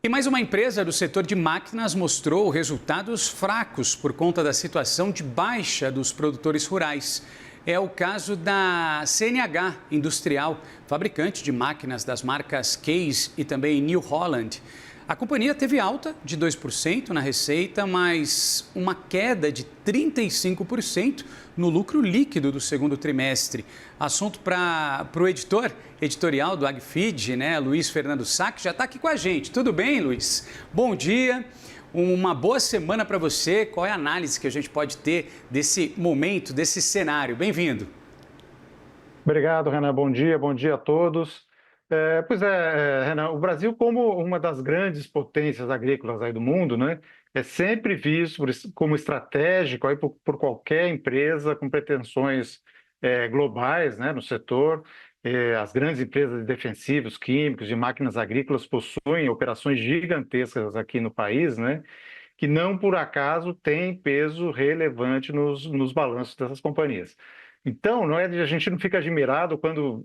E mais uma empresa do setor de máquinas mostrou resultados fracos por conta da situação de baixa dos produtores rurais. É o caso da CNH Industrial, fabricante de máquinas das marcas Case e também New Holland. A companhia teve alta de 2% na receita, mas uma queda de 35% no lucro líquido do segundo trimestre. Assunto para o editorial do AgFeed, né? Luiz Fernando Sack já está aqui com a gente. Tudo bem, Luiz? Bom dia, uma boa semana para você. Qual é a análise que a gente pode ter desse momento, desse cenário? Bem-vindo. Obrigado, Renan. Bom dia a todos. Renan, o Brasil, como uma das grandes potências agrícolas aí do mundo, né, é sempre visto como estratégico aí por qualquer empresa com pretensões globais, né, no setor. As grandes empresas de defensivos, químicos, de máquinas agrícolas possuem operações gigantescas aqui no país, né, que não por acaso têm peso relevante nos balanços dessas companhias. Então, a gente não fica admirado quando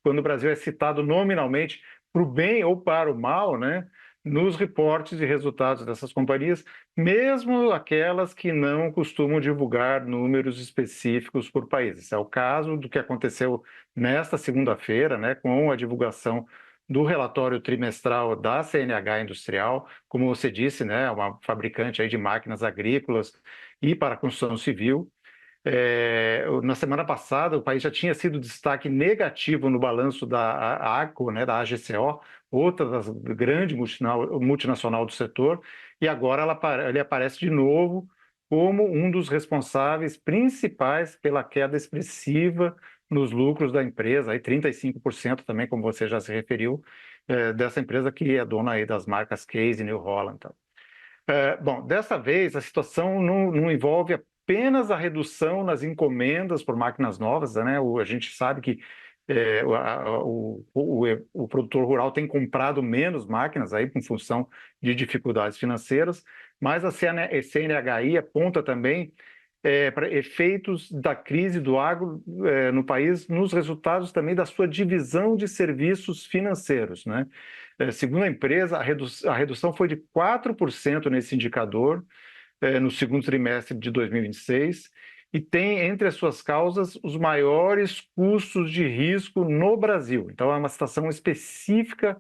o Brasil é citado nominalmente para o bem ou para o mal, né, nos reportes e resultados dessas companhias, mesmo aquelas que não costumam divulgar números específicos por país. Esse é o caso do que aconteceu nesta segunda-feira, né, com a divulgação do relatório trimestral da CNH Industrial. Como você disse, né, uma fabricante aí de máquinas agrícolas e para a construção civil. Na semana passada, o país já tinha sido destaque negativo no balanço da AGCO, né, da AGCO, outra das grandes multinacional do setor, e agora ele aparece de novo como um dos responsáveis principais pela queda expressiva nos lucros da empresa, aí 35% também, como você já se referiu, dessa empresa que é dona aí das marcas Case e New Holland. Então. Bom, dessa vez a situação não envolve apenas a redução nas encomendas por máquinas novas, né? A gente sabe que o produtor rural tem comprado menos máquinas aí em função de dificuldades financeiras, mas a CNHI aponta também para efeitos da crise do agro no país, nos resultados também da sua divisão de serviços financeiros, né? Segundo a empresa, a redução foi de 4% nesse indicador no segundo trimestre de 2026 e tem entre as suas causas os maiores custos de risco no Brasil. Então, é uma situação específica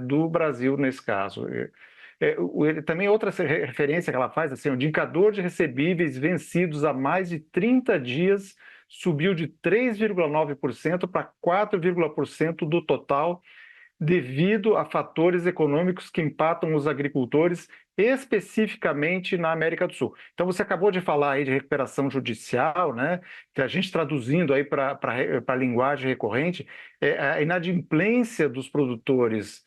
do Brasil nesse caso. Também outra referência que ela faz, assim, o indicador de recebíveis vencidos há mais de 30 dias subiu de 3,9% para 4,% do total, devido a fatores econômicos que impactam os agricultores, especificamente na América do Sul. Então, você acabou de falar aí de recuperação judicial, né? Que a gente traduzindo aí para a linguagem recorrente, a inadimplência dos produtores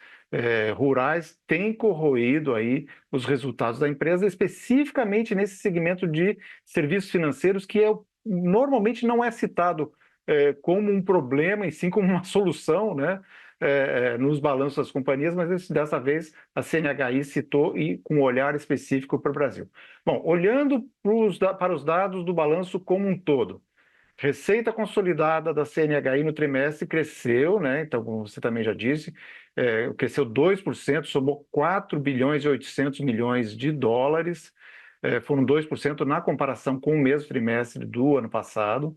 rurais tem corroído aí os resultados da empresa, especificamente nesse segmento de serviços financeiros, que normalmente não é citado como um problema, e sim como uma solução, né? Nos balanços das companhias, mas dessa vez a CNHI citou e com um olhar específico para o Brasil. Bom, olhando para os dados do balanço como um todo, receita consolidada da CNHI no trimestre cresceu, né? Então, como você também já disse, cresceu 2%, somou 4 bilhões e 800 milhões de dólares, foram 2% na comparação com o mesmo trimestre do ano passado.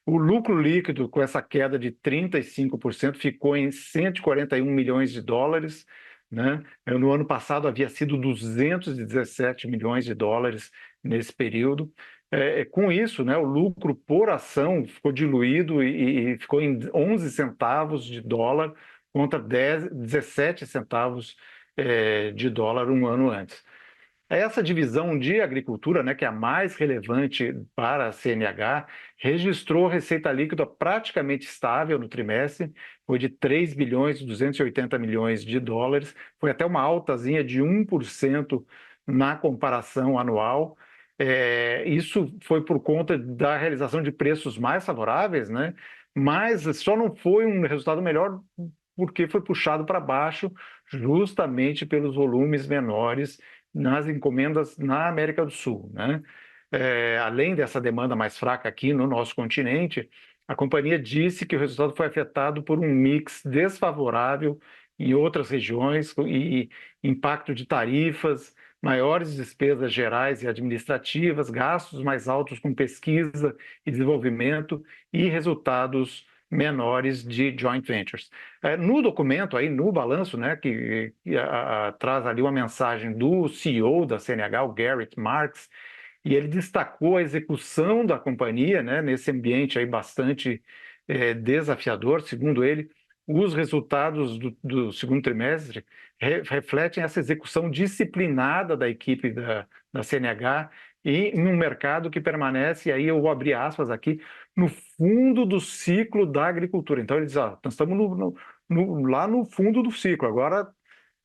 O lucro líquido, com essa queda de 35%, ficou em 141 milhões de dólares, né? No ano passado havia sido 217 milhões de dólares nesse período. Com isso, né, o lucro por ação ficou diluído e ficou em 11 centavos de dólar contra 17 centavos de dólar um ano antes. Essa divisão de agricultura, né, que é a mais relevante para a CNH, registrou receita líquida praticamente estável no trimestre, foi de 3 bilhões e 280 milhões de dólares, foi até uma altazinha de 1% na comparação anual. Isso foi por conta da realização de preços mais favoráveis, né? Mas só não foi um resultado melhor porque foi puxado para baixo justamente pelos volumes menores nas encomendas na América do Sul, né? Além dessa demanda mais fraca aqui no nosso continente, a companhia disse que o resultado foi afetado por um mix desfavorável em outras regiões e impacto de tarifas, maiores despesas gerais e administrativas, gastos mais altos com pesquisa e desenvolvimento e resultados menores de joint ventures. No documento, aí, no balanço, né, que traz ali uma mensagem do CEO da CNH, o Garrett Marks, e ele destacou a execução da companhia, né, nesse ambiente aí bastante desafiador. Segundo ele, os resultados do segundo trimestre refletem essa execução disciplinada da equipe da CNH e em um mercado que permanece, e aí eu vou abrir aspas aqui, no fundo do ciclo da agricultura. Então ele diz, nós estamos lá no fundo do ciclo, agora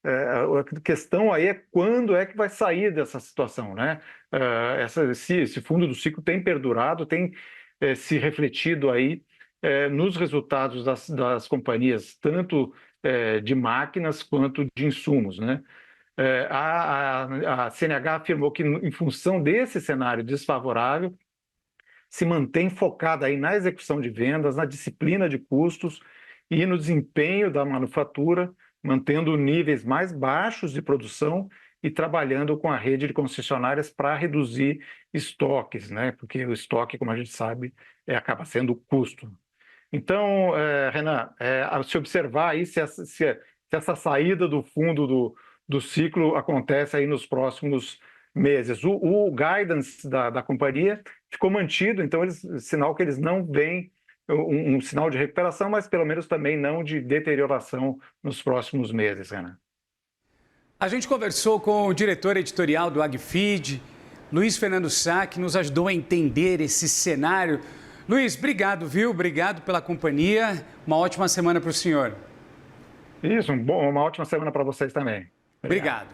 a questão aí é quando é que vai sair dessa situação, né? Esse fundo do ciclo tem perdurado, tem se refletido aí nos resultados das companhias, tanto de máquinas quanto de insumos, né? A CNH afirmou que, em função desse cenário desfavorável, se mantém focada aí na execução de vendas, na disciplina de custos e no desempenho da manufatura, mantendo níveis mais baixos de produção e trabalhando com a rede de concessionárias para reduzir estoques, né? Porque o estoque, como a gente sabe, acaba sendo o custo. Então, Renan, se observar aí se essa saída do fundo do ciclo acontece aí nos próximos meses. O guidance da companhia ficou mantido, então sinal que eles não veem um sinal de recuperação, mas pelo menos também não de deterioração nos próximos meses, Renan. A gente conversou com o diretor editorial do AgFeed, Luiz Fernando Sá, que nos ajudou a entender esse cenário. Luiz, obrigado, viu? Obrigado pela companhia. Uma ótima semana para o senhor. Isso, uma ótima semana para vocês também. Obrigado.